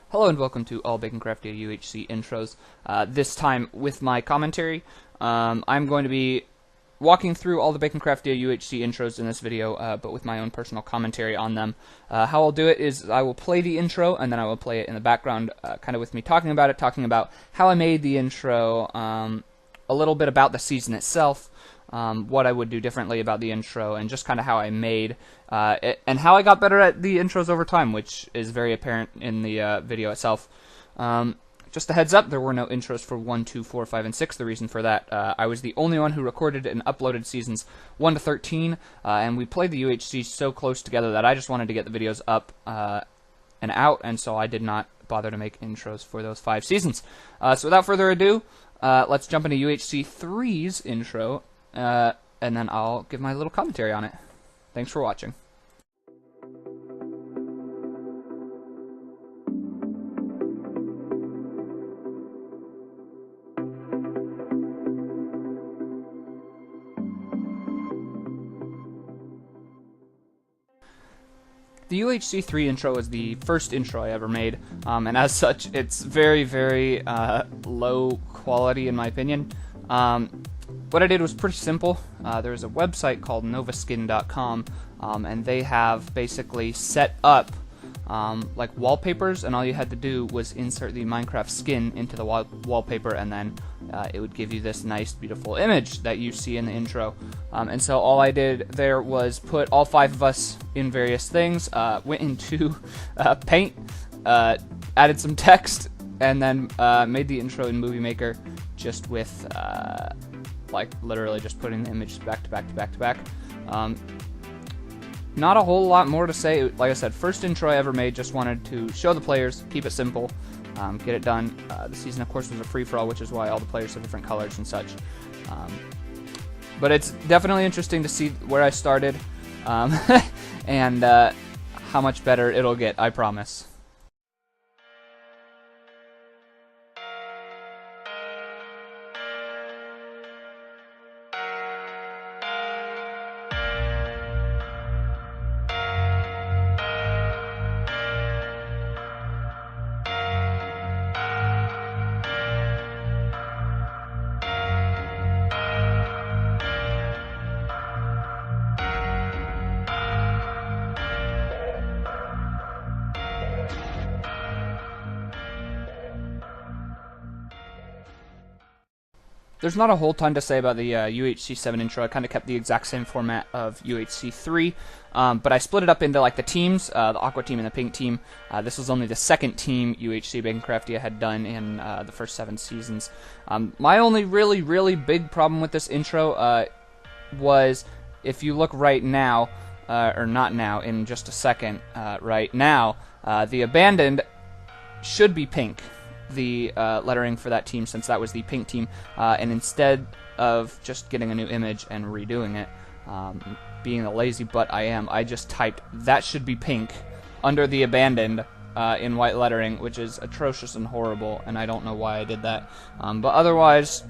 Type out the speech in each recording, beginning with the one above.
Hello and welcome to all Baconcraftia UHC Intros. This time with my commentary. I'm going to be walking through all the Baconcraftia UHC Intros in this video, but with my own personal commentary on them. How I'll do it is I will play the intro, and then I will play it in the background, kind of with me talking about how I made the intro, a little bit about the season itself, what I would do differently about the intro, and just kind of how I made it, and how I got better at the intros over time, which is very apparent in the video itself. Just a heads up, there were no intros for 1, 2, 4, 5, and 6. The reason for that, I was the only one who recorded and uploaded seasons 1 to 13, and we played the UHC so close together that I just wanted to get the videos up and out, and so I did not bother to make intros for those 5 seasons. So without further ado, let's jump into UHC 3's intro, and then I'll give my little commentary on it. Thanks for watching. The UHC 3 intro was the first intro I ever made, and as such, it's very, very low quality in my opinion. What I did was pretty simple. There's a website called novaskin.com, and they have basically set up like wallpapers, and all you had to do was insert the Minecraft skin into the wallpaper, and then it would give you this nice, beautiful image that you see in the intro. And so all I did there was put all 5 of us in various things, went into Paint, added some text, and then made the intro in Movie Maker just with like literally just putting the images back to back to back to back. Not a whole lot more to say. Like I said, first intro I ever made, just wanted to show the players, keep it simple, get it done. The season, of course, was a free-for-all, which is why all the players have different colors and such. But it's definitely interesting to see where I started, and how much better it'll get, I promise. There's not a whole ton to say about the UHC 7 intro. I kind of kept the exact same format of UHC 3, but I split it up into like the teams, the Aqua team and the Pink team. This was only the second team UHC Baconcraftia had done in the first 7 seasons. My only really big problem with this intro was, if you look right now, or not now, in just a second, right now, the Abandoned should be pink, the lettering for that team, since that was the Pink team, and instead of just getting a new image and redoing it, being the lazy butt I am, I just typed "that should be pink" under the Abandoned in white lettering, which is atrocious and horrible, and I don't know why I did that. But otherwise,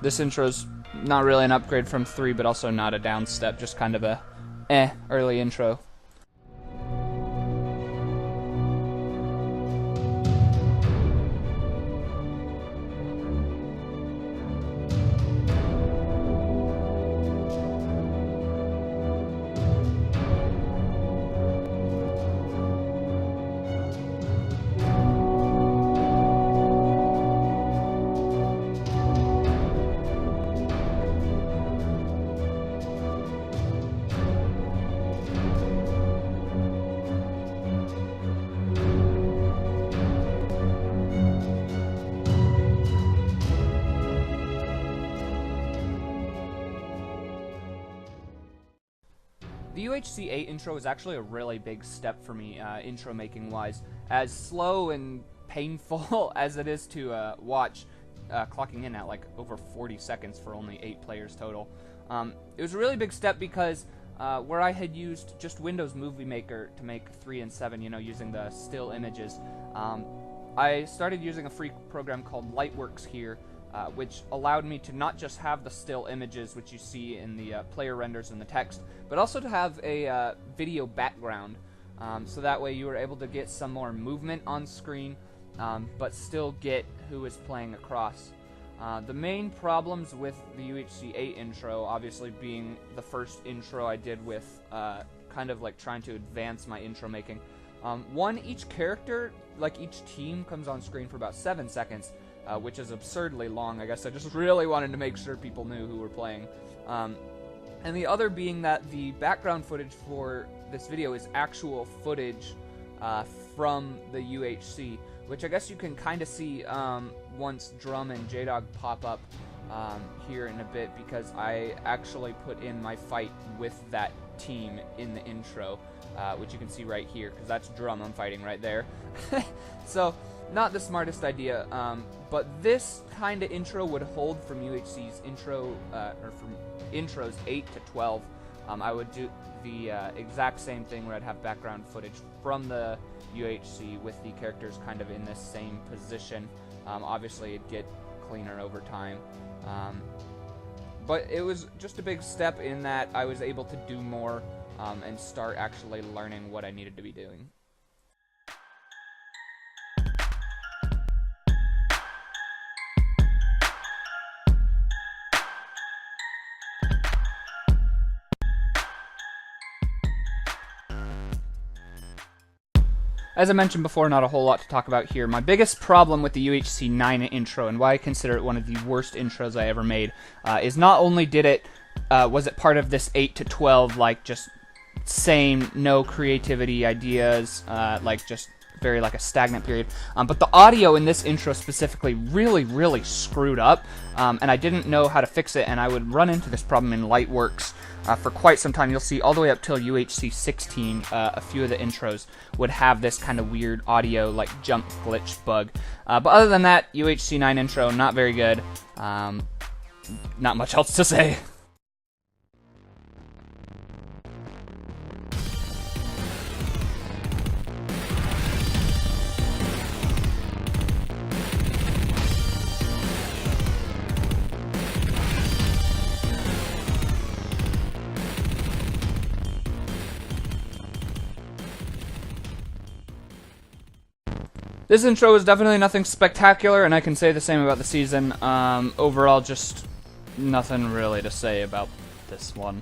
this intro's not really an upgrade from 3, but also not a down step, just kind of a early intro. The UHC 8 intro is actually a really big step for me, intro making wise. As slow and painful as it is to watch, clocking in at like over 40 seconds for only 8 players total. It was a really big step because where I had used just Windows Movie Maker to make 3 and 7, using the still images, I started using a free program called Lightworks here, which allowed me to not just have the still images which you see in the player renders and the text, but also to have a video background, so that way you were able to get some more movement on screen, but still get who is playing across. The main problems with the UHC 8 intro, obviously being the first intro I did with kind of like trying to advance my intro making. One, each character, like each team, comes on screen for about 7 seconds, which is absurdly long. I guess I just really wanted to make sure people knew who were playing. And the other being that the background footage for this video is actual footage from the UHC, which I guess you can kind of see once Drum and J-Dog pop up here in a bit, because I actually put in my fight with that team in the intro, which you can see right here, because that's Drum I'm fighting right there. So, not the smartest idea, but this kind of intro would hold from UHC's intro, or from intros 8 to 12. I would do the exact same thing where I'd have background footage from the UHC with the characters kind of in this same position. Obviously, it'd get cleaner over time. But it was just a big step in that I was able to do more and start actually learning what I needed to be doing. As I mentioned before, not a whole lot to talk about here. My biggest problem with the UHC 9 intro, and why I consider it one of the worst intros I ever made, is not only was it part of this 8 to 12, like just same, no creativity ideas, like just very like a stagnant period, but the audio in this intro specifically really screwed up, and I didn't know how to fix it, and I would run into this problem in Lightworks for quite some time. You'll see all the way up till UHC 16, a few of the intros would have this kind of weird audio like jump glitch bug, but other than that, UHC 9 intro, not very good. Not much else to say. This intro is definitely nothing spectacular, and I can say the same about the season. Overall, just nothing really to say about this one.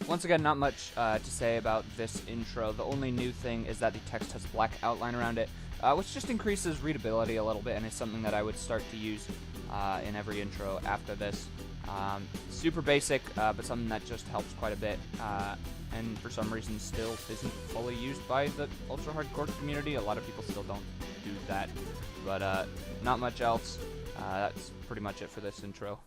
Once again, not much to say about this intro. The only new thing is that the text has black outline around it, which just increases readability a little bit, and is something that I would start to use in every intro after this. Super basic, but something that just helps quite a bit, and for some reason still isn't fully used by the ultra-hardcore community. A lot of people still don't do that, but not much else. That's pretty much it for this intro.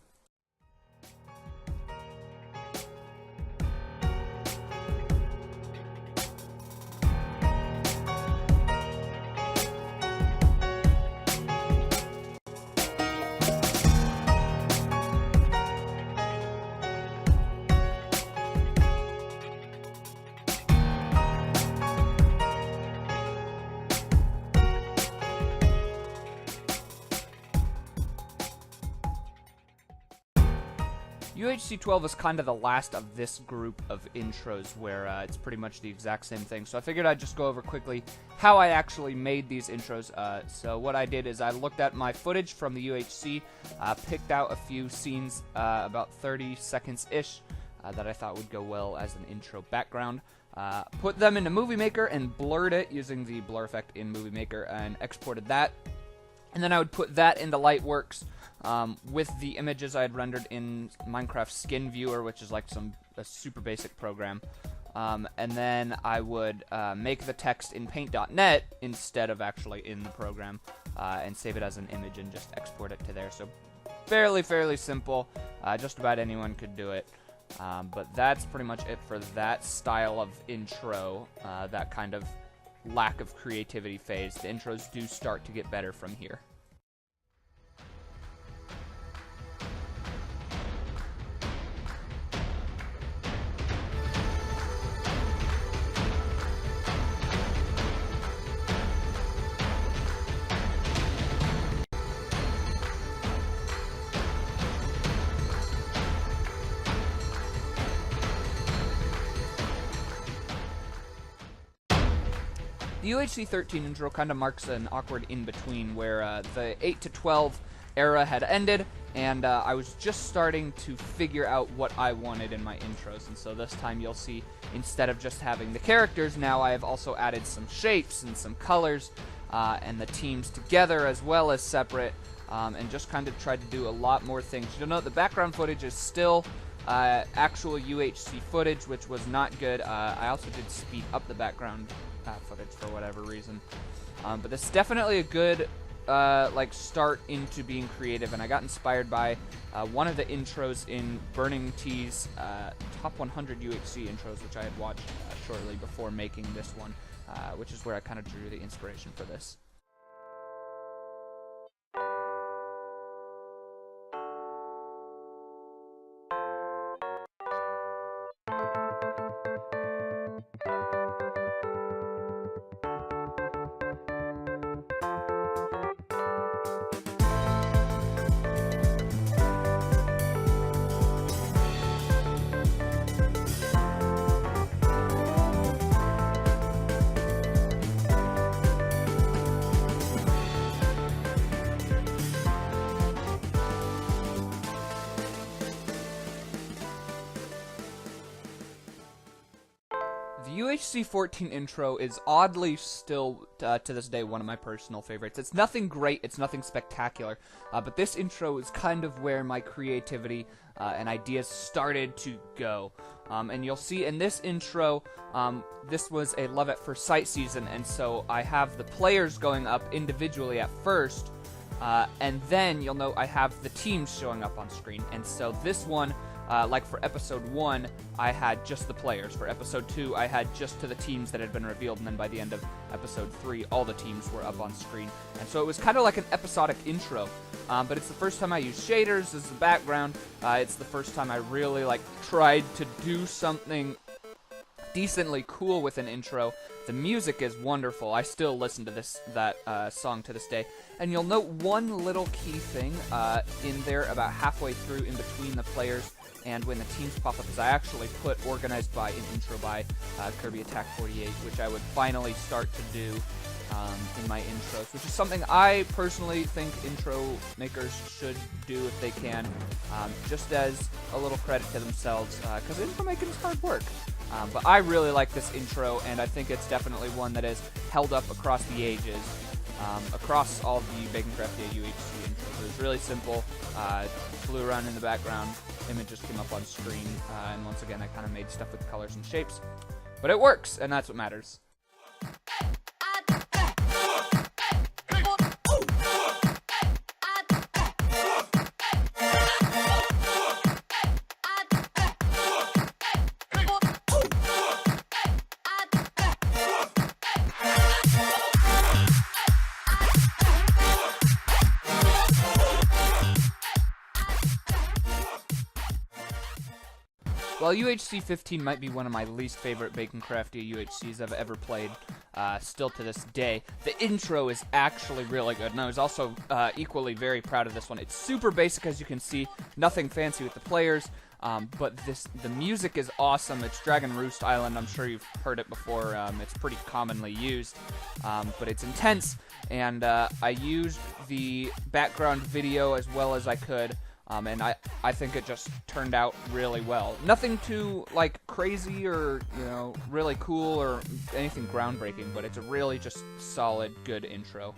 UHC 12 is kind of the last of this group of intros where it's pretty much the exact same thing. So I figured I'd just go over quickly how I actually made these intros. So what I did is I looked at my footage from the UHC, picked out a few scenes, about 30 seconds-ish, that I thought would go well as an intro background. Put them into Movie Maker and blurred it using the blur effect in Movie Maker and exported that. And then I would put that into Lightworks with the images I had rendered in Minecraft Skin Viewer, which is like a super basic program. And then I would make the text in Paint.net instead of actually in the program, and save it as an image and just export it to there. So fairly simple. Just about anyone could do it. But that's pretty much it for that style of intro, that kind of lack of creativity phase. The intros do start to get better from here. The UHC 13 intro kind of marks an awkward in-between where the 8 to 12 era had ended, and I was just starting to figure out what I wanted in my intros. And so this time you'll see, instead of just having the characters, now I have also added some shapes and some colors and the teams together as well as separate, and just kind of tried to do a lot more things. You'll note the background footage is still actual UHC footage, which was not good. I also did speed up the background footage for whatever reason, but this is definitely a good like start into being creative, and I got inspired by one of the intros in Burning T's top 100 UHC intros, which I had watched shortly before making this one, which is where I kind of drew the inspiration for this. The UHC 14 intro is oddly still, to this day, one of my personal favorites. It's nothing great, it's nothing spectacular, but this intro is kind of where my creativity and ideas started to go. And you'll see in this intro, this was a Love at First Sight season, and so I have the players going up individually at first, and then you'll note I have the teams showing up on screen. And so this one, like for episode 1, I had just the players. For episode 2, I had just to the teams that had been revealed, and then by the end of episode 3, all the teams were up on screen. And so it was kind of like an episodic intro, but it's the first time I used shaders as the background. It's the first time I really tried to do something decently cool with an intro. The music is wonderful. I still listen to that song to this day. And you'll note one little key thing in there about halfway through in between the players and when the teams pop up is I actually put Organized By an intro by Kirby Attack 48, which I would finally start to do in my intros, which is something I personally think intro makers should do if they can, just as a little credit to themselves, because intro making is hard work. But I really like this intro, and I think it's definitely one that has held up across the ages, across all the Baconcraftia UHC intros. It was really simple, flew around in the background, images came up on screen, and once again I kind of made stuff with colors and shapes. But it works, and that's what matters. While UHC 15 might be one of my least favorite Baconcraftia UHCs I've ever played, still to this day, the intro is actually really good, and I was also equally very proud of this one. It's super basic, as you can see, nothing fancy with the players, but the music is awesome. It's Dragon Roost Island. I'm sure you've heard it before. It's pretty commonly used, but it's intense, and I used the background video as well as I could. And I think it just turned out really well. Nothing too, crazy or, really cool or anything groundbreaking, but it's a really just solid, good intro.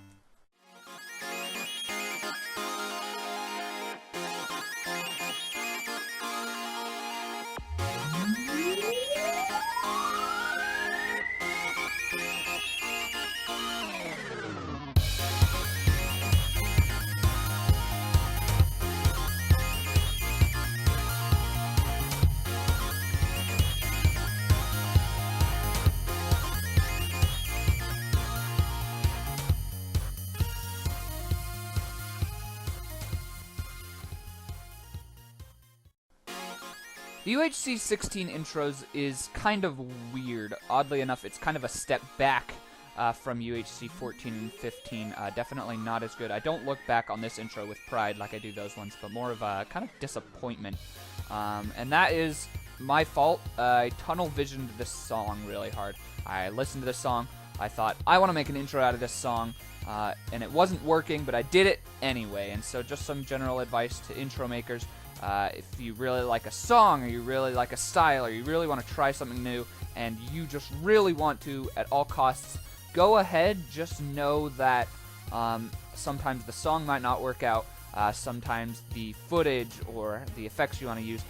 The UHC 16 intros is kind of weird. Oddly enough, it's kind of a step back from UHC 14 and 15. Definitely not as good. I don't look back on this intro with pride like I do those ones, but more of a kind of disappointment. And that is my fault. I tunnel visioned this song really hard. I listened to this song. I thought, I want to make an intro out of this song. And it wasn't working, but I did it anyway. And so just some general advice to intro makers. If you really like a song, or you really like a style, or you really want to try something new, and you just really want to, at all costs, go ahead. Just know that sometimes the song might not work out. Sometimes the footage or the effects you want to use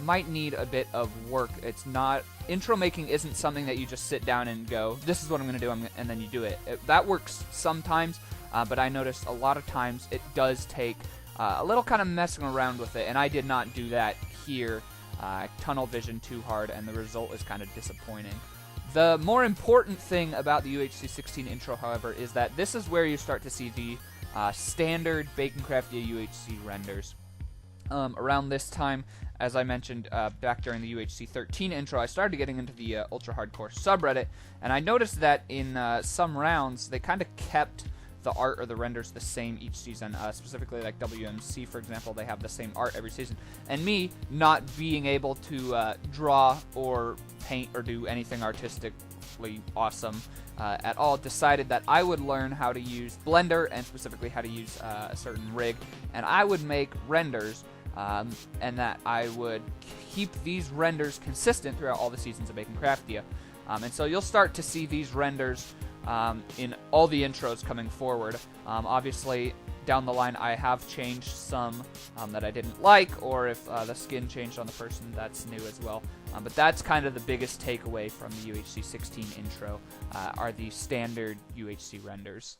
might need a bit of work. It's not, intro making isn't something that you just sit down and go, this is what I'm going to do, and then you do it. That works sometimes, but I noticed a lot of times it does take a little kind of messing around with it, and I did not do that here. Tunnel vision too hard, and the result is kind of disappointing. The more important thing about the UHC 16 intro, however, is that this is where you start to see the standard Baconcraftia UHC renders. Around this time, as I mentioned back during the UHC 13 intro, I started getting into the ultra hardcore subreddit, and I noticed that in some rounds they kind of kept the art or the renders the same each season. Specifically, like WMC, for example, they have the same art every season. And me not being able to draw or paint or do anything artistically awesome at all, decided that I would learn how to use Blender, and specifically how to use a certain rig, and I would make renders. And that I would keep these renders consistent throughout all the seasons of Baconcraftia. And so you'll start to see these renders in all the intros coming forward. Obviously, down the line, I have changed some that I didn't like, or if the skin changed on the person, that's new as well. But that's kind of the biggest takeaway from the UHC 16 intro, are the standard UHC renders.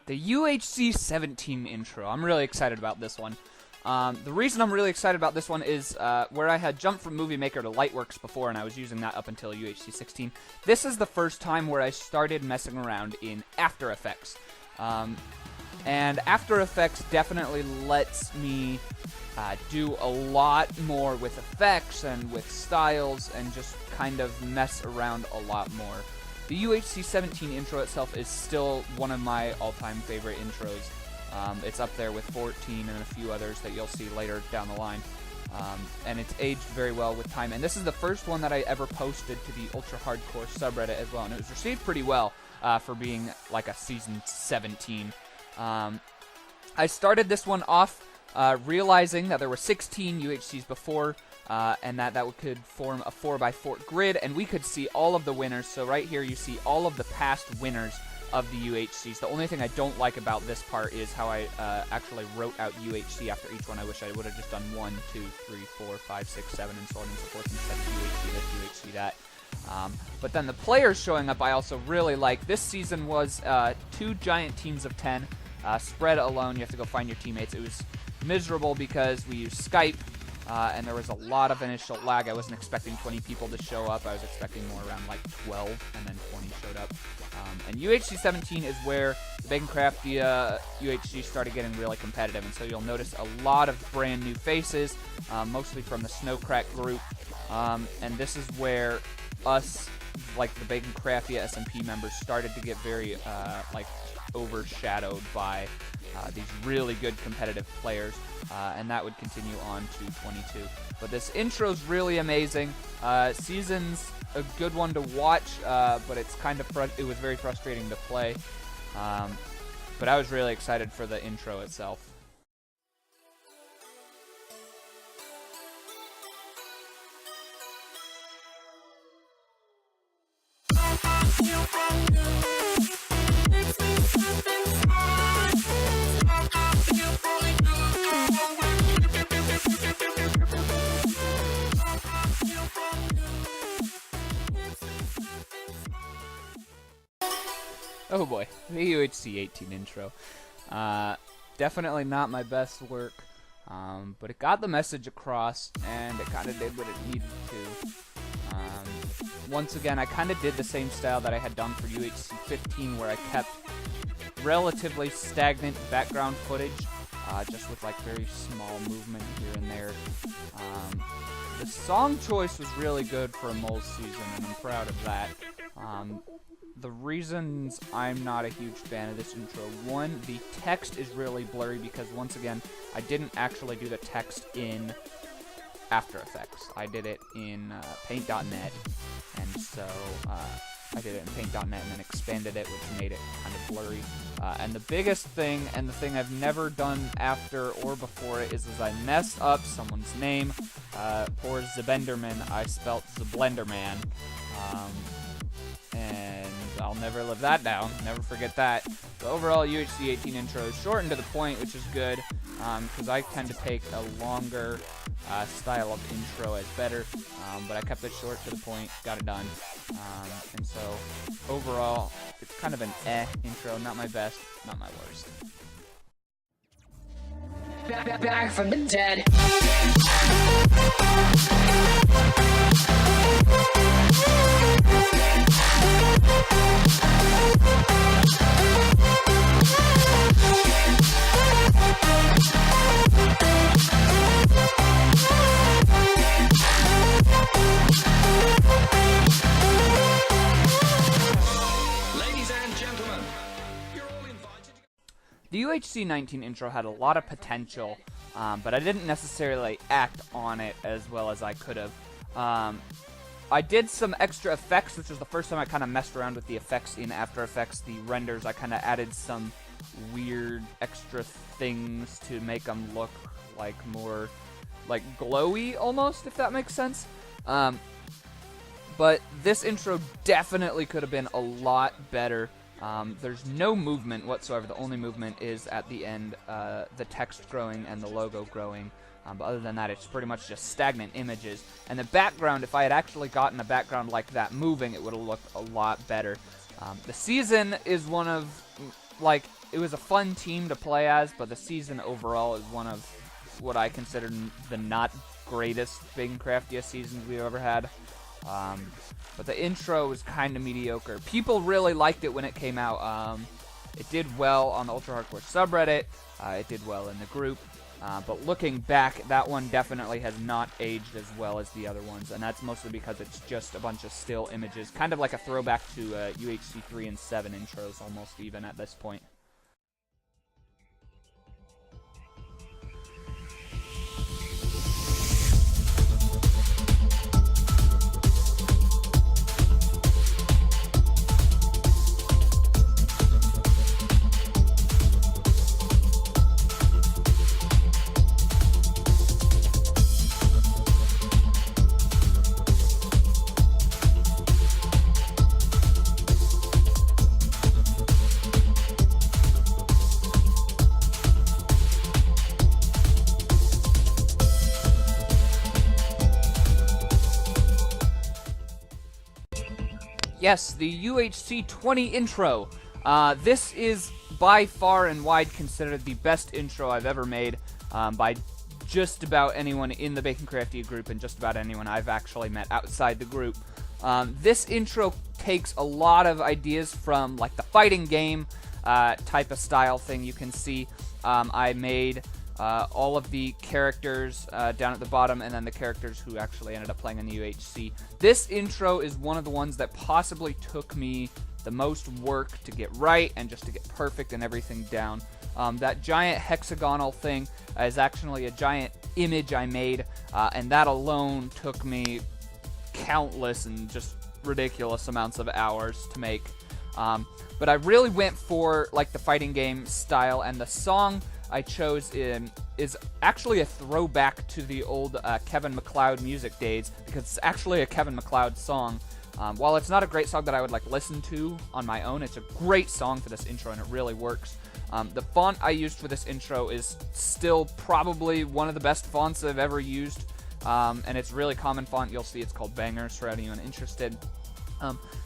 The UHC 17 intro. I'm really excited about this one. The reason I'm really excited about this one is where I had jumped from Movie Maker to Lightworks before, and I was using that up until UHC 16. This is the first time where I started messing around in After Effects. And After Effects definitely lets me do a lot more with effects and with styles, and just kind of mess around a lot more. The UHC 17 intro itself is still one of my all-time favorite intros. It's up there with 14 and a few others that you'll see later down the line. And it's aged very well with time. And this is the first one that I ever posted to the Ultra Hardcore subreddit as well. And it was received pretty well for being like a Season 17. I started this one off realizing that there were 16 UHCs before, and that could form a 4x4 grid, and we could see all of the winners. So right here you see all of the past winners of the UHCs. The only thing I don't like about this part is how I actually wrote out UHC after each one. I wish I would have just done 1, 2, 3, 4, 5, 6, 7, and so on and so forth, instead of UHC this, UHC that. But then the players showing up I also really like. This season was 2 giant teams of 10, spread alone. You have to go find your teammates. It was miserable because we used Skype, and there was a lot of initial lag. I wasn't expecting 20 people to show up. I was expecting more around like 12, and then 20 showed up. And UHC 17 is where the Baconcraftia UHC started getting really competitive, and so you'll notice a lot of brand new faces, mostly from the Snowcrack group, and this is where us, like the Baconcraftia SMP members, started to get very like overshadowed by these really good competitive players, and that would continue on to 22. But this intro's really amazing. Season's a good one to watch, but it's kind of it was very frustrating to play. But I was really excited for the intro itself. The UHC 18 intro. Definitely not my best work, but it got the message across, and it kind of did what it needed to. Once again, I kind of did the same style that I had done for UHC 15, where I kept relatively stagnant background footage, just with like very small movement here and there. The song choice was really good for a Moles season, and I'm proud of that. The reasons I'm not a huge fan of this intro: one, the text is really blurry because, once again, I didn't actually do the text in After Effects. I did it in Paint.net, and so I did it in Paint.net and then expanded it, which made it kind of blurry. And the biggest thing, and the thing I've never done after or before it, is I messed up someone's name. Poor Zebenderman, I spelt Zeblenderman. And I'll never live that down. Never forget that. The overall UHC 18 intro is short and to the point, which is good, because I tend to take a longer style of intro as better, but I kept it short to the point, got it done. And so overall, it's kind of an intro. Not my best, not my worst. Back from the dead. Ladies and gentlemen, you're all invited. The UHC 19 intro had a lot of potential, but I didn't necessarily act on it as well as I could have. I did some extra effects, which was the first time I kind of messed around with the effects in After Effects. The renders, I kind of added some weird extra things to make them look like more like glowy almost, if that makes sense. But this intro definitely could have been a lot better. There's no movement whatsoever. The only movement is at the end, the text growing and the logo growing. But other than that, it's pretty much just stagnant images. And the background, if I had actually gotten a background like that moving, it would have looked a lot better. The season is one of, like, it was a fun team to play as, but the season overall is one of what I consider the not greatest Baconcraftia seasons we've ever had. But the intro was kind of mediocre. People really liked it when it came out. It did well on the Ultra Hardcore subreddit. It did well in the group. But looking back, that one definitely has not aged as well as the other ones, and that's mostly because it's just a bunch of still images, kind of like a throwback to UHC 3 and 7 intros, almost even at this point. Yes, the UHC 20 intro. This is by far and wide considered the best intro I've ever made by just about anyone in the Baconcraftia group and just about anyone I've actually met outside the group. This intro takes a lot of ideas from like the fighting game type of style thing. You can see I made all of the characters down at the bottom, and then the characters who actually ended up playing in the UHC. This intro is one of the ones that possibly took me the most work to get right and just to get perfect and everything down. That giant hexagonal thing is actually a giant image I made, and that alone took me countless and just ridiculous amounts of hours to make. But I really went for like the fighting game style, and the song I chose is actually a throwback to the old Kevin MacLeod music days, because it's actually a Kevin MacLeod song. While it's not a great song that I would like listen to on my own, it's a great song for this intro and it really works. The font I used for this intro is still probably one of the best fonts I've ever used, and it's really common font. You'll see it's called Bangers for anyone interested.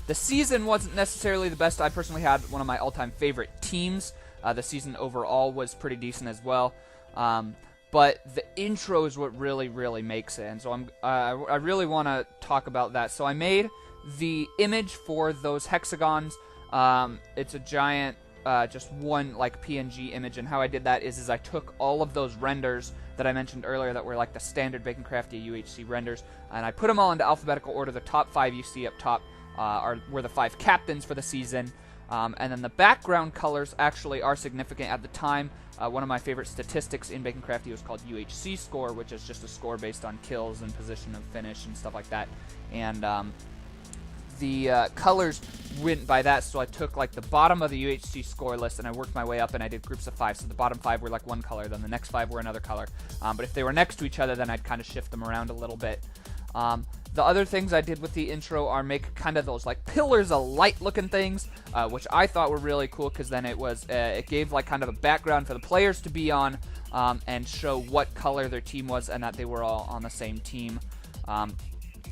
The season wasn't necessarily the best. I personally had one of my all-time favorite teams. The season overall was pretty decent as well. But the intro is what really, really makes it. And so I really want to talk about that. So I made the image for those hexagons. It's a giant, just one like PNG image. And how I did that is I took all of those renders that I mentioned earlier that were like the standard Baconcraftia UHC renders, and I put them all into alphabetical order. The top 5 you see up top were the 5 captains for the season. And then the background colors actually are significant at the time. One of my favorite statistics in Baconcraftia was called UHC score, which is just a score based on kills and position of finish and stuff like that. And the colors went by that, so I took like the bottom of the UHC score list and I worked my way up and I did groups of 5. So the bottom 5 were like one color, then the next 5 were another color. But if they were next to each other, then I'd kind of shift them around a little bit. The other things I did with the intro are make kind of those like pillars of light looking things, which I thought were really cool because then it gave like kind of a background for the players to be on and show what color their team was and that they were all on the same team. And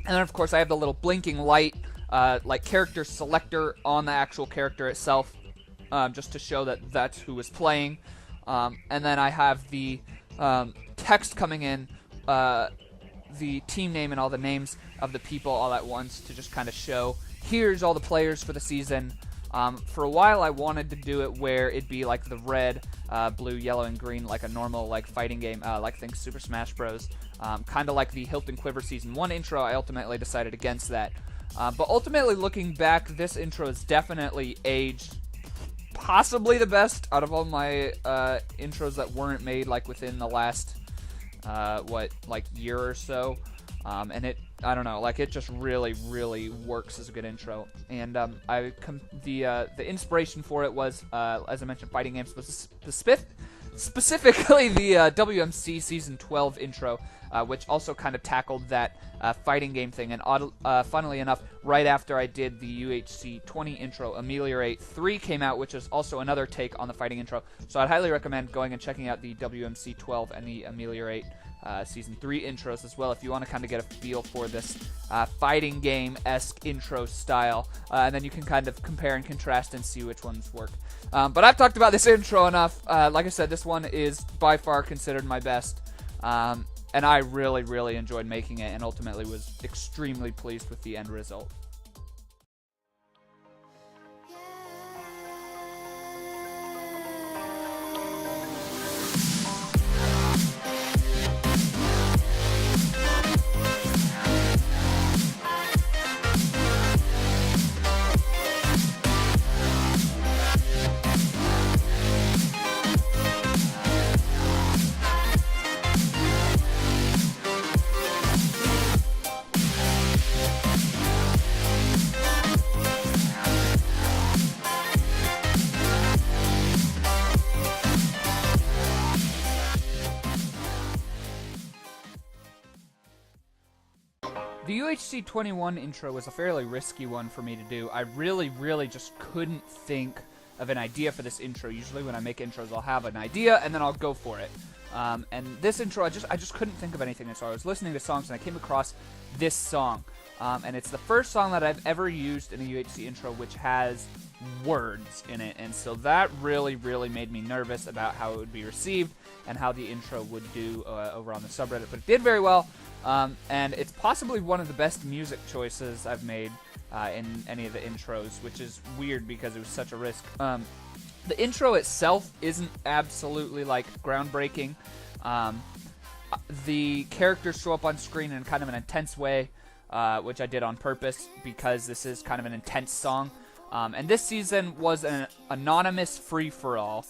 then of course I have the little blinking light like character selector on the actual character itself, just to show that that's who was playing. And then I have the text coming in, the team name and all the names of the people all at once to just kind of show, here's all the players for the season. For a while I wanted to do it where it'd be like the red, blue, yellow, and green like a normal like fighting game, like think Super Smash Bros. Kind of like the Hilt and Quiver Season 1 intro. I ultimately decided against that. But ultimately looking back, this intro is definitely aged possibly the best out of all my intros that weren't made like within the last year or so. And I don't know, like it just really, really works as a good intro. And the inspiration for it was, as I mentioned, fighting games, specifically the WMC Season 12 intro, which also kind of tackled that fighting game thing. And funnily enough, right after I did the UHC 20 intro, Ameliorate 3 came out, which is also another take on the fighting intro. So I'd highly recommend going and checking out the WMC 12 and the Ameliorate Season 3 intros as well if you want to kind of get a feel for this fighting game-esque intro style. And then you can kind of compare and contrast and see which ones work. But I've talked about this intro enough. Like I said, this one is by far considered my best. And I really, really enjoyed making it and ultimately was extremely pleased with the end result. The UHC 21 intro was a fairly risky one for me to do. I really, really just couldn't think of an idea for this intro. Usually when I make intros, I'll have an idea and then I'll go for it. And this intro, I just couldn't think of anything. And so I was listening to songs and I came across this song. And it's the first song that I've ever used in a UHC intro which has words in it. And so that really, really made me nervous about how it would be received and how the intro would do over on the subreddit. But it did very well. And it's possibly one of the best music choices I've made in any of the intros, which is weird because it was such a risk. The intro itself isn't absolutely like groundbreaking. The characters show up on screen in kind of an intense way, which I did on purpose because this is kind of an intense song. And this season was an anonymous free-for-all.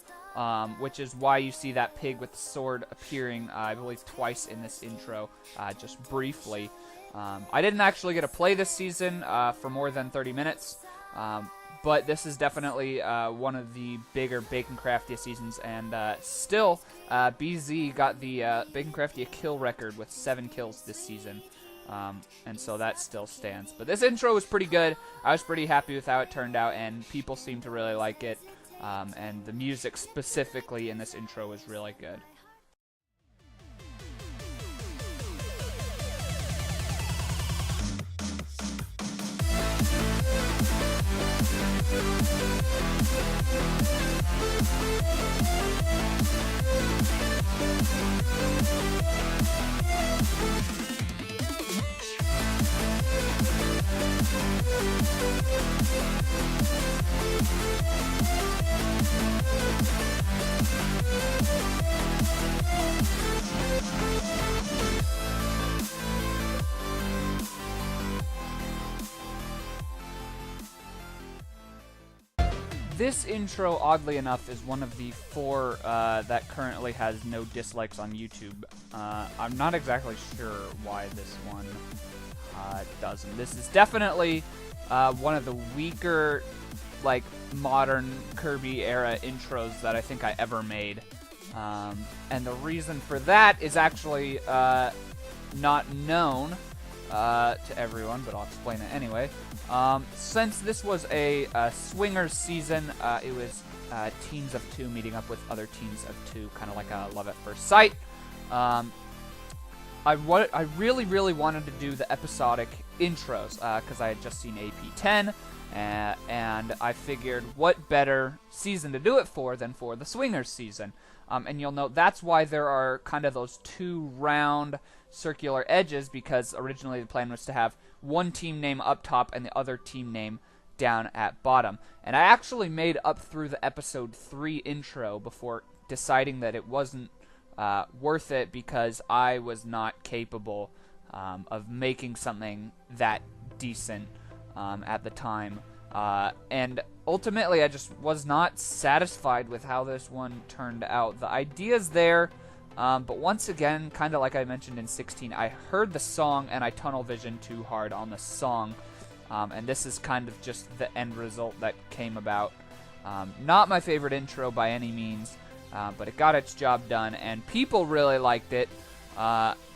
Which is why you see that pig with the sword appearing, I believe, twice in this intro, just briefly. I didn't actually get to play this season for more than 30 minutes, but this is definitely one of the bigger Baconcraftia seasons, and still, BZ got the Baconcraftia kill record with 7 kills this season. And so that still stands. But this intro was pretty good. I was pretty happy with how it turned out, and people seem to really like it. And the music specifically in this intro is really good. This intro, oddly enough, is one of the 4 that currently has no dislikes on YouTube. I'm not exactly sure why this one doesn't. This is definitely one of the weaker, like, modern Kirby-era intros that I think I ever made. And the reason for that is actually not known to everyone, but I'll explain it anyway. Since this was a swingers season, it was teams of 2 meeting up with other teams of 2, kind of like a love at first sight. I really, really wanted to do the episodic intros because I had just seen AP10, and I figured what better season to do it for than for the swingers season. And you'll note that's why there are kind of those 2 round circular edges, because originally the plan was to have one team name up top and the other team name down at bottom. And I actually made up through the episode 3 intro before deciding that it wasn't worth it because I was not capable of making something that decent at the time. And ultimately I just was not satisfied with how this one turned out. The idea's there, but once again, kind of like I mentioned in 16, I heard the song and I tunnel visioned too hard on the song, and this is kind of just the end result that came about. Not my favorite intro by any means, but it got its job done, and people really liked it.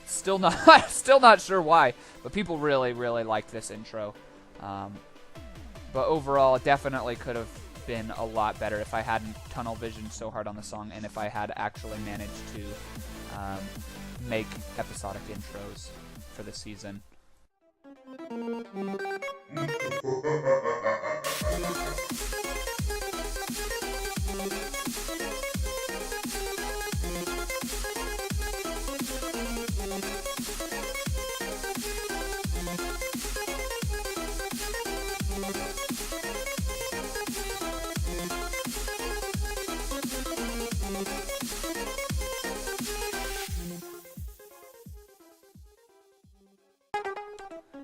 Still not sure why, but people really, really liked this intro. But overall, it definitely could have been a lot better if I hadn't tunnel visioned so hard on the song, and if I had actually managed to make episodic intros for the season.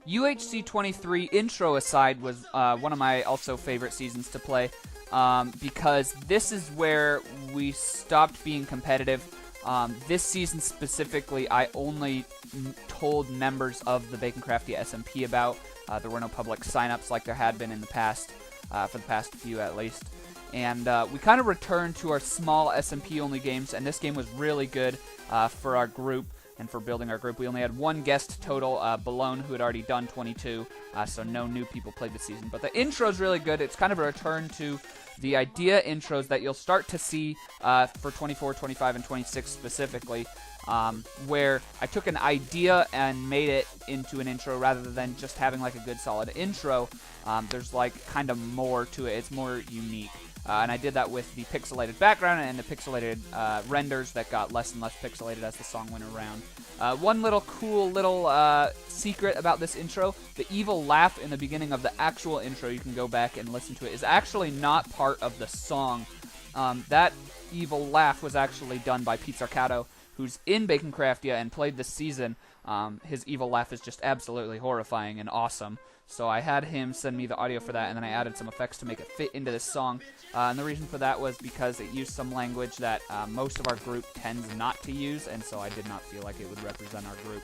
UHC 23 intro aside was one of my also favorite seasons to play because this is where we stopped being competitive. This season specifically, I only told members of the Baconcraftia SMP about. There were no public signups like there had been in the past, for the past few at least. And we kind of returned to our small SMP only games, and this game was really good for our group. And for building our group, we only had 1 guest total, Balone, who had already done 22, so no new people played this season. But the intro's really good. It's kind of a return to the idea intros that you'll start to see for 24, 25, and 26 specifically, where I took an idea and made it into an intro rather than just having like a good solid intro. There's like kind of more to it. It's more unique. And I did that with the pixelated background and the pixelated renders that got less and less pixelated as the song went around. One little cool little secret about this intro, the evil laugh in the beginning of the actual intro, you can go back and listen to it, is actually not part of the song. That evil laugh was actually done by Pete Zarcato, who's in Baconcraftia and played this season. His evil laugh is just absolutely horrifying and awesome. So I had him send me the audio for that, and then I added some effects to make it fit into this song. And the reason for that was because it used some language that most of our group tends not to use, and so I did not feel like it would represent our group.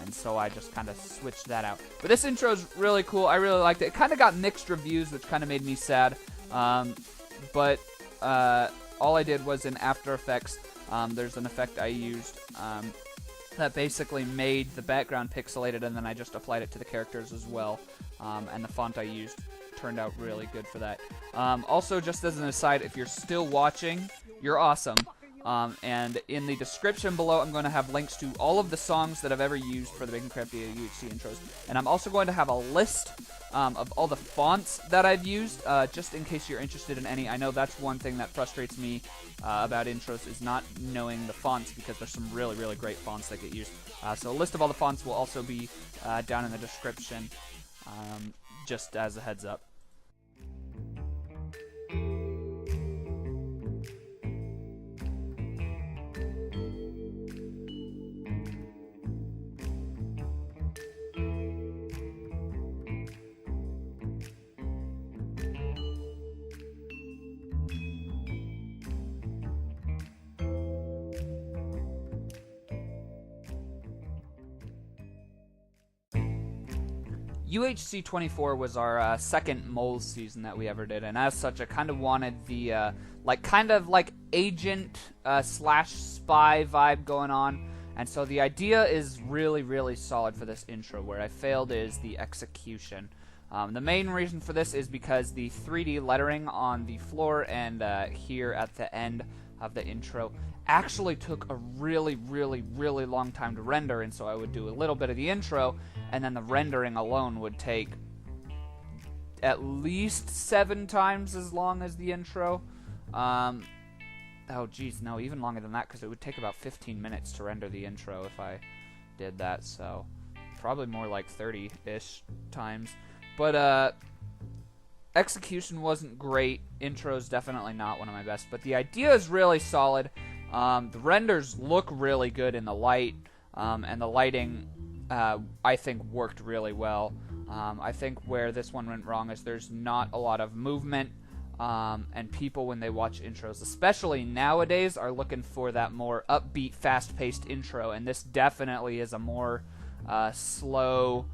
And so I just kind of switched that out. But this intro is really cool. I really liked it. It kind of got mixed reviews, which kind of made me sad. But all I did was in After Effects, there's an effect I used that basically made the background pixelated, and then I just applied it to the characters as well. And the font I used turned out really good for that. Also, just as an aside, if you're still watching, you're awesome. And in the description below, I'm going to have links to all of the songs that I've ever used for the Baconcraftia UHC intros. And I'm also going to have a list of all the fonts that I've used, just in case you're interested in any. I know that's one thing that frustrates me about intros, is not knowing the fonts, because there's some really, really great fonts that get used. So a list of all the fonts will also be down in the description, just as a heads up. UHC 24 was our second moles season that we ever did, and as such, I kind of wanted the kind of agent slash spy vibe going on, and so the idea is really, really solid for this intro. Where I failed is the execution. The main reason for this is because the 3D lettering on the floor and here at the end of the intro actually took a really, really, really long time to render, and so I would do a little bit of the intro, and then the rendering alone would take at least 7 times as long as the intro. Oh geez, no, even longer than that, because it would take about 15 minutes to render the intro if I did that, so probably more like 30-ish times. But execution wasn't great, intro's definitely not one of my best, but the idea is really solid. The renders look really good in the light, and the lighting I think worked really well. I think where this one went wrong is there's not a lot of movement, and people, when they watch intros, especially nowadays, are looking for that more upbeat, fast-paced intro, and this definitely is a more slow-paced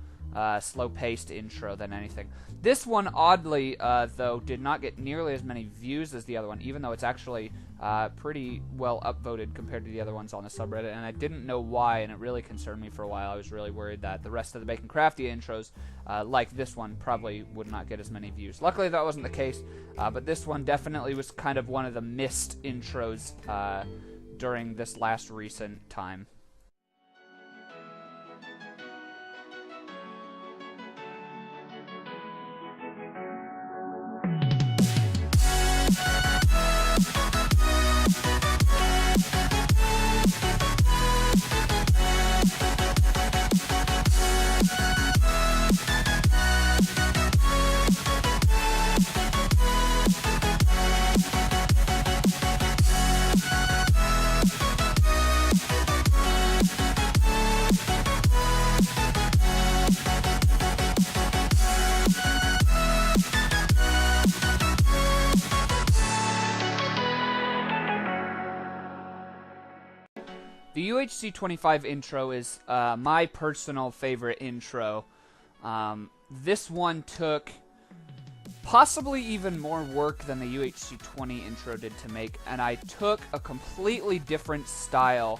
intro than anything. This one, oddly, though, did not get nearly as many views as the other one, even though it's actually pretty well upvoted compared to the other ones on the subreddit, and I didn't know why, and it really concerned me for a while. I was really worried that the rest of the Baconcraftia intros, like this one, probably would not get as many views. Luckily, that wasn't the case, but this one definitely was kind of one of the missed intros during this last recent time. The UHC 25 intro is my personal favorite intro. This one took possibly even more work than the UHC 20 intro did to make, and I took a completely different style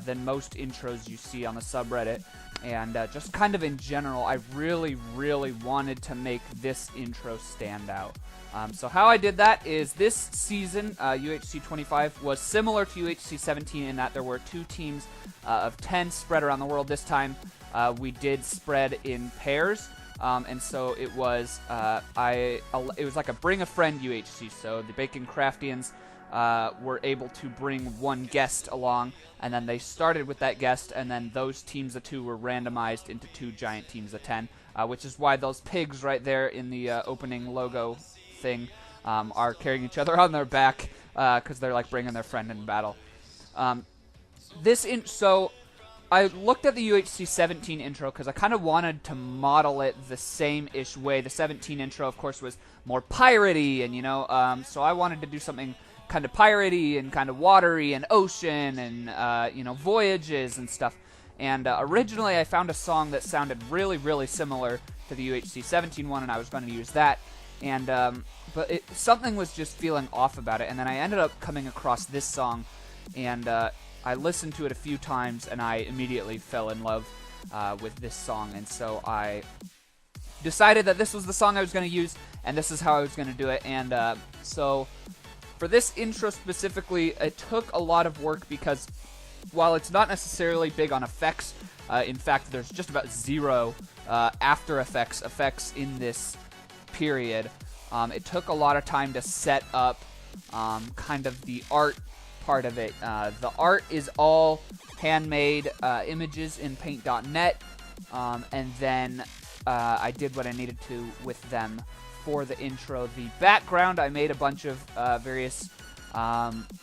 than most intros you see on the subreddit, and just kind of in general, I really, really wanted to make this intro stand out. So how I did that is this season, UHC 25 was similar to UHC 17 in that there were 2 teams of 10 spread around the world. This time we did spread in pairs, and so it was it was like a bring a friend UHC. So the Baconcraftians were able to bring one guest along, and then they started with that guest, and then those teams of 2 were randomized into 2 giant teams of 10, which is why those pigs right there in the opening logo thing are carrying each other on their back because they're like bringing their friend in battle. So I looked at the UHC 17 intro because I kind of wanted to model it the same-ish way. The 17 intro, of course, was more piratey, and so I wanted to do something kind of piratey and kind of watery and ocean and voyages and stuff. And originally I found a song that sounded really, really similar to the UHC 17 one, and I was going to use that. And but something was just feeling off about it, and then I ended up coming across this song, and I listened to it a few times, and I immediately fell in love with this song, and so I decided that this was the song I was going to use, and this is how I was going to do it. And so for this intro specifically, it took a lot of work because while it's not necessarily big on effects, in fact, there's just about zero After effects in this period. It took a lot of time to set up kind of the art part of it. The art is all handmade images in Paint.net, and then I did what I needed to with them for the intro. The background, I made a bunch of various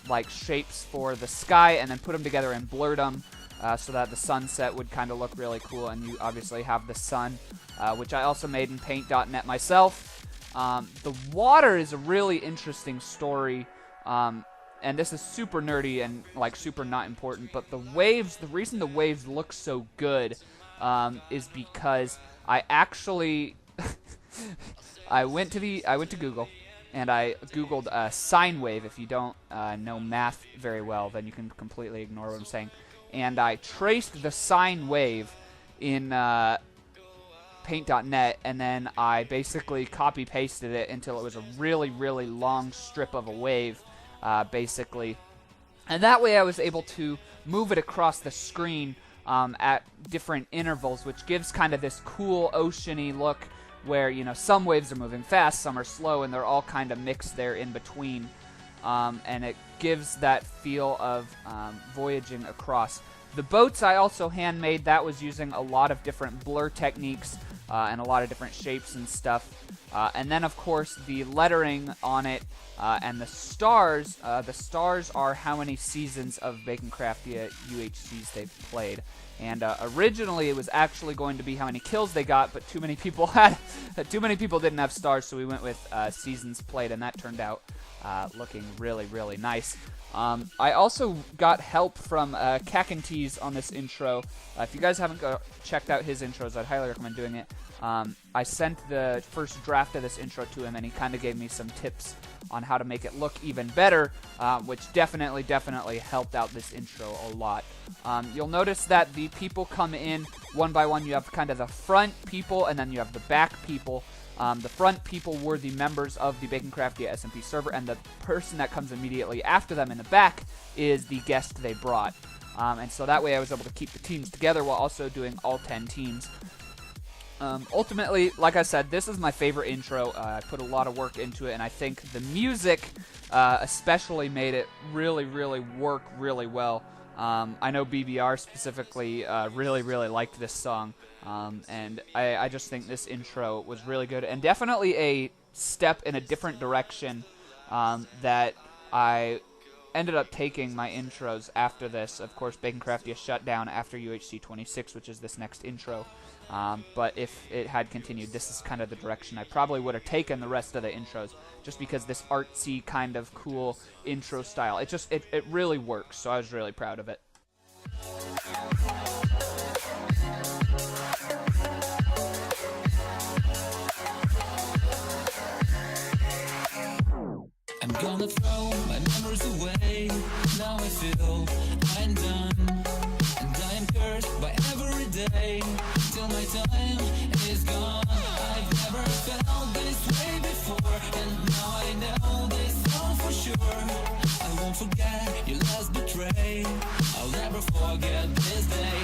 like shapes for the sky and then put them together and blurred them so that the sunset would kind of look really cool, and you obviously have the sun, which I also made in Paint.net myself. The water is a really interesting story, and this is super nerdy and like super not important, but the waves, the reason the waves look so good is because I actually I went to Google and I googled sine wave. If you don't know math very well, then you can completely ignore what I'm saying. And I traced the sine wave in Paint.net, and then I basically copy pasted it until it was a really, really long strip of a wave, basically. And that way I was able to move it across the screen at different intervals, which gives kind of this cool oceany look where, you know, some waves are moving fast, some are slow, and they're all kind of mixed there in between. And it gives that feel of voyaging across. The boats I also handmade. That was using a lot of different blur techniques and a lot of different shapes and stuff. And then, of course, the lettering on it and the stars. The stars are how many seasons of Baconcraftia UHCs they've played. And originally, it was actually going to be how many kills they got, but too many people didn't have stars, so we went with seasons played, and that turned out looking really, really nice. I also got help from Kakentees on this intro. If you guys haven't checked out his intros, I'd highly recommend doing it. I sent the first draft of this intro to him, and he kind of gave me some tips on how to make it look even better, which definitely helped out this intro a lot. You'll notice that the people come in one by one. You have kind of the front people, and then you have the back people. The front people were the members of the Baconcraftia SMP server, and the person that comes immediately after them in the back is the guest they brought. And so that way I was able to keep the teams together while also doing all 10 teams. Ultimately, like I said, this is my favorite intro. I put a lot of work into it, and I think the music especially made it really, really work really well. I know BBR specifically really, really liked this song, and I just think this intro was really good, and definitely a step in a different direction that I ended up taking my intros after this. Of course, Baconcraftia shut down after UHC 26, which is this next intro. But if it had continued, this is kind of the direction I probably would have taken the rest of the intros, just because this artsy kind of cool intro style, it really works, so I was really proud of it. I'm gonna throw my memories away. Now I feel I'm done, and I am cursed by every day till my time is gone. I've never felt this way before, and now I know this all for sure. I won't forget your last betray. I'll never forget this day.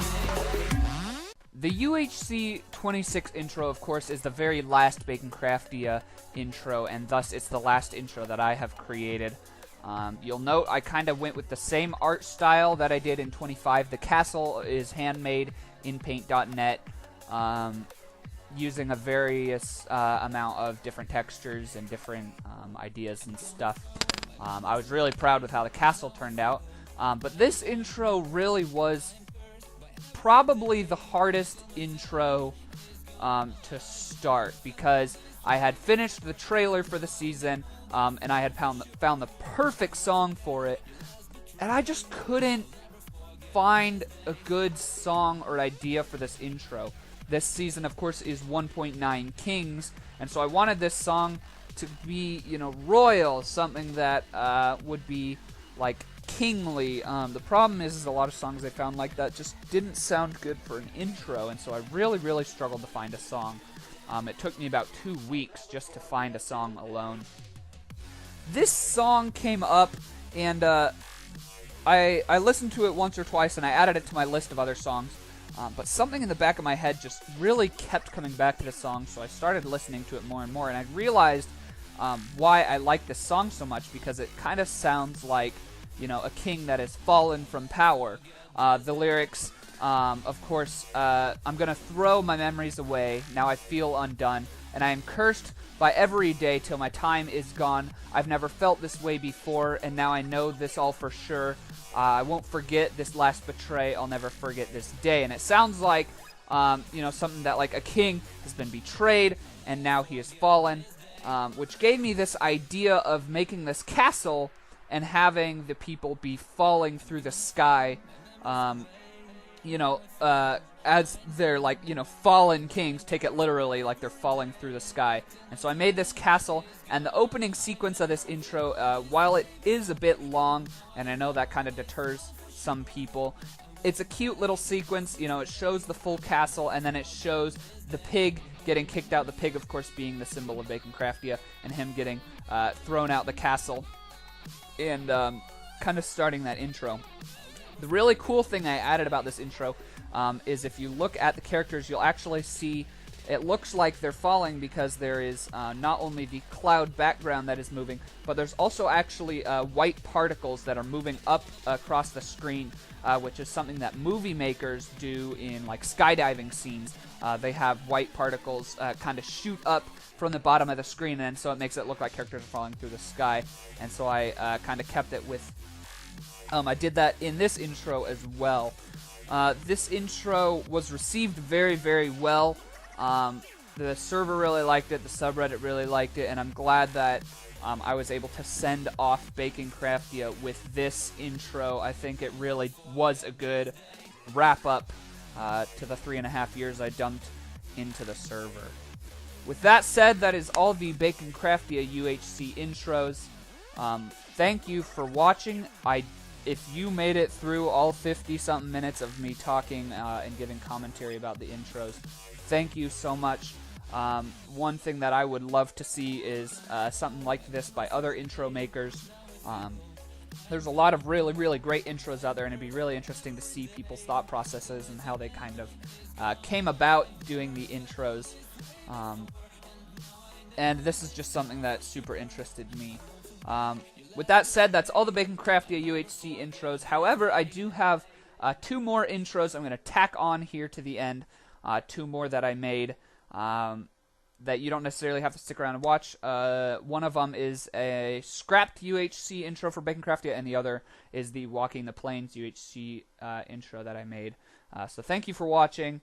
The UHC 26 intro, of course, is the very last Baconcraftia intro, and thus it's the last intro that I have created. You'll note I kind of went with the same art style that I did in 25. The castle is handmade in Paint.net, using a various amount of different textures and different ideas and stuff. I was really proud with how the castle turned out, but this intro really was probably the hardest intro to start, because I had finished the trailer for the season, and I had found the perfect song for it, and I just couldn't find a good song or idea for this intro. This season, of course, is 1.9 Kings, and so I wanted this song to be, you know, royal, something that would be like kingly. The problem is a lot of songs I found like that just didn't sound good for an intro, and so I really, really struggled to find a song. It took me about 2 weeks just to find a song alone. This song came up, and I listened to it once or twice, and I added it to my list of other songs. But something in the back of my head just really kept coming back to the song, so I started listening to it more and more, and I realized why I like this song so much, because it kind of sounds like, you know, a king that has fallen from power. The lyrics, of course, I'm gonna throw my memories away, now I feel undone, and I am cursed by every day till my time is gone. I've never felt this way before, and now I know this all for sure. I won't forget this last betray, I'll never forget this day. And it sounds like, you know, something that like a king has been betrayed, and now he has fallen, which gave me this idea of making this castle and having the people be falling through the sky, you know, as they're like, you know, fallen kings, take it literally, like they're falling through the sky. And so I made this castle, and the opening sequence of this intro, while it is a bit long, and I know that kind of deters some people, it's a cute little sequence. You know, it shows the full castle, and then it shows the pig getting kicked out, the pig, of course, being the symbol of Baconcraftia, and him getting thrown out the castle, and kind of starting that intro. The really cool thing I added about this intro is if you look at the characters, you'll actually see it looks like they're falling because there is not only the cloud background that is moving, but there's also actually white particles that are moving up across the screen, which is something that movie makers do in like skydiving scenes. They have white particles kind of shoot up from the bottom of the screen, and so it makes it look like characters are falling through the sky. And so I kind of kept it with... I did that in this intro as well. This intro was received very, very well. The server really liked it, the subreddit really liked it, and I'm glad that I was able to send off Baconcraftia with this intro. I think it really was a good wrap-up to the 3.5 years I dumped into the server. With that said, that is all the Baconcraftia UHC intros. Thank you for watching. If you made it through all 50-something minutes of me talking and giving commentary about the intros, thank you so much. One thing that I would love to see is something like this by other intro makers. There's a lot of really, really great intros out there, and it'd be really interesting to see people's thought processes and how they kind of came about doing the intros. And this is just something that super interested me. With that said, that's all the Baconcraftia UHC intros. However, I do have 2 more intros I'm going to tack on here to the end. 2 more that I made that you don't necessarily have to stick around and watch. One of them is a scrapped UHC intro for Baconcraftia, and the other is the Walking the Plains UHC intro that I made. So thank you for watching.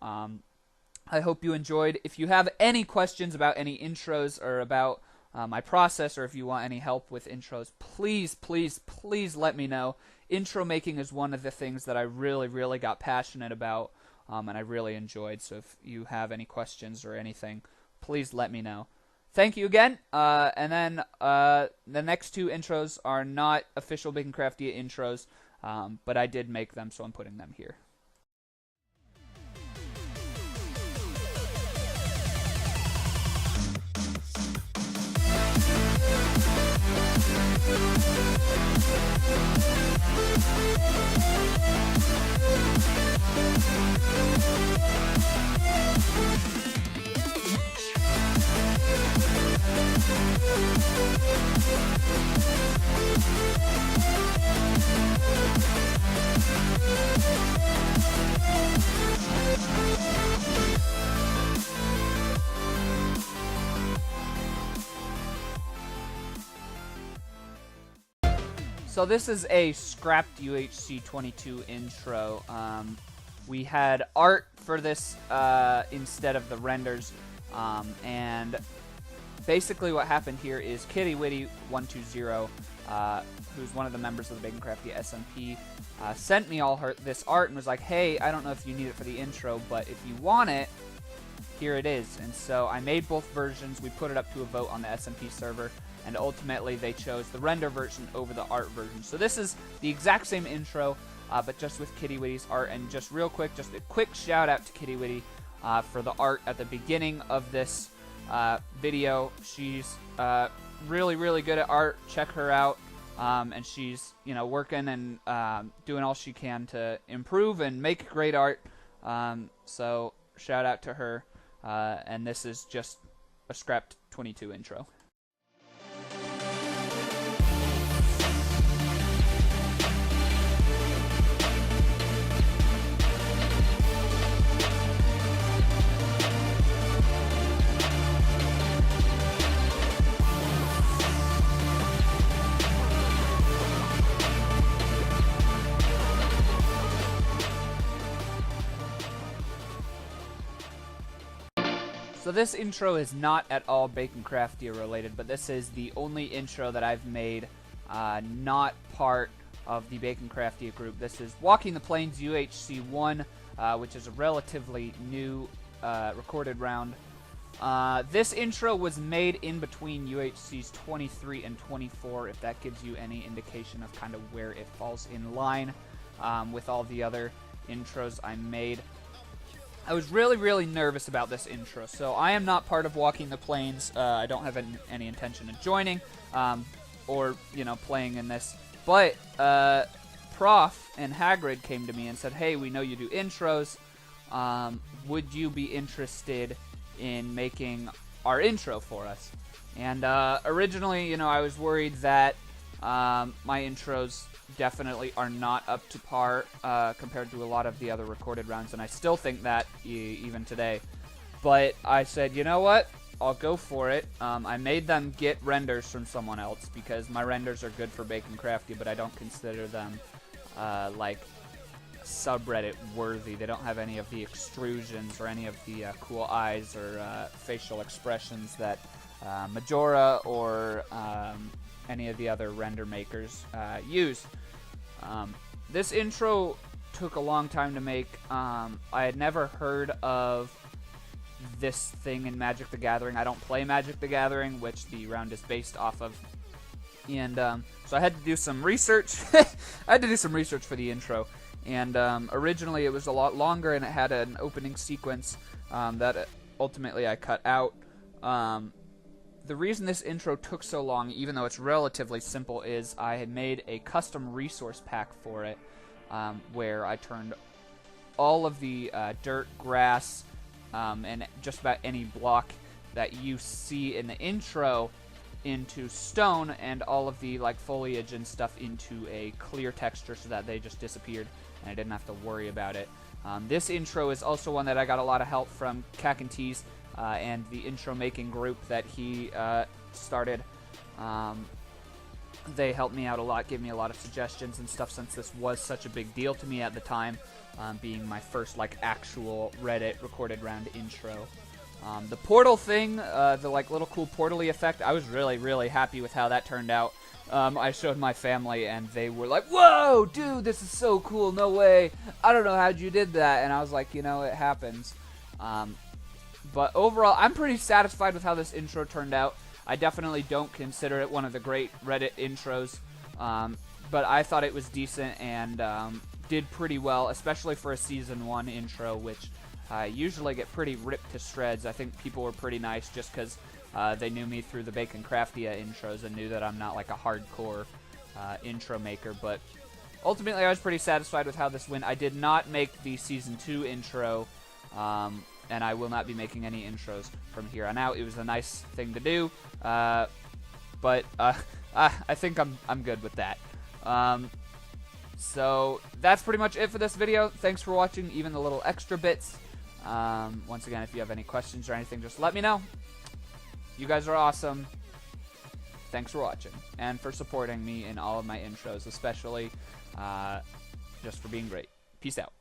I hope you enjoyed. If you have any questions about any intros or about my process, or if you want any help with intros, please, please, please let me know. Intro making is one of the things that I really, really got passionate about, and I really enjoyed. So if you have any questions or anything, please let me know. Thank you again. And then the next 2 intros are not official Baconcraftia intros, but I did make them, so I'm putting them here. So this is a scrapped UHC 22 intro. We had art for this instead of the renders, and basically what happened here is Kitty Witty 120, who's one of the members of the Baconcraftia SMP, sent me all this art and was like, hey, I don't know if you need it for the intro, but if you want it, here it is. And so I made both versions. We put it up to a vote on the SMP server, and ultimately they chose the render version over the art version. So this is the exact same intro, but just with Kitty Witty's art. And just real quick, just a quick shout out to Kitty Witty for the art at the beginning of this video. She's really, really good at art. Check her out. and she's, you know, working and doing all she can to improve and make great art. So shout out to her. And this is just a Scrapped 22 intro. So this intro is not at all Baconcraftia related, but this is the only intro that I've made not part of the Baconcraftia group. This is Walking the Plains UHC 1, which is a relatively new recorded round. This intro was made in between UHCs 23 and 24, if that gives you any indication of kind of where it falls in line with all the other intros I made. I was really nervous about this intro, so I am not part of Walking the Plains. I don't have any intention of joining or, you know, playing in this. But Prof and Hagrid came to me and said, hey, we know you do intros. Would you be interested in making our intro for us? And originally, you know, I was worried that my intros definitely are not up to par compared to a lot of the other recorded rounds, and I still think that even today. But I said, you know what? I'll go for it. I made them get renders from someone else because my renders are good for Baconcraftia, but I don't consider them like subreddit worthy. They don't have any of the extrusions or any of the cool eyes or facial expressions that Majora or any of the other render makers use. This intro took a long time to make. I had never heard of this thing in Magic the Gathering. I don't play Magic the Gathering, which the round is based off of. And so I had to do some research. I had to do some research for the intro. And originally it was a lot longer and it had an opening sequence that ultimately I cut out. The reason this intro took so long, even though it's relatively simple, is I had made a custom resource pack for it, where I turned all of the dirt, grass, and just about any block that you see in the intro into stone, and all of the like foliage and stuff into a clear texture so that they just disappeared, and I didn't have to worry about it. This intro is also one that I got a lot of help from Cack and Tease, and the intro making group that he started. They helped me out a lot, gave me a lot of suggestions and stuff, since this was such a big deal to me at the time, being my first like actual Reddit recorded round intro. The portal thing, the like little cool portal-y effect, I was really happy with how that turned out. I showed my family and they were like, whoa, dude, this is so cool, no way, I don't know how'd you did that, and I was like, you know, it happens. But overall, I'm pretty satisfied with how this intro turned out. I definitely don't consider it one of the great Reddit intros, but I thought it was decent and did pretty well, especially for a Season 1 intro, which I usually get pretty ripped to shreds. I think people were pretty nice just because they knew me through the Baconcraftia intros and knew that I'm not like a hardcore intro maker, but ultimately I was pretty satisfied with how this went. I did not make the Season 2 intro, and I will not be making any intros from here on out. It was a nice thing to do, but I think I'm good with that. So that's pretty much it for this video. Thanks for watching, even the little extra bits. Once again, if you have any questions or anything, just let me know. You guys are awesome. Thanks for watching, and for supporting me in all of my intros, especially just for being great. Peace out.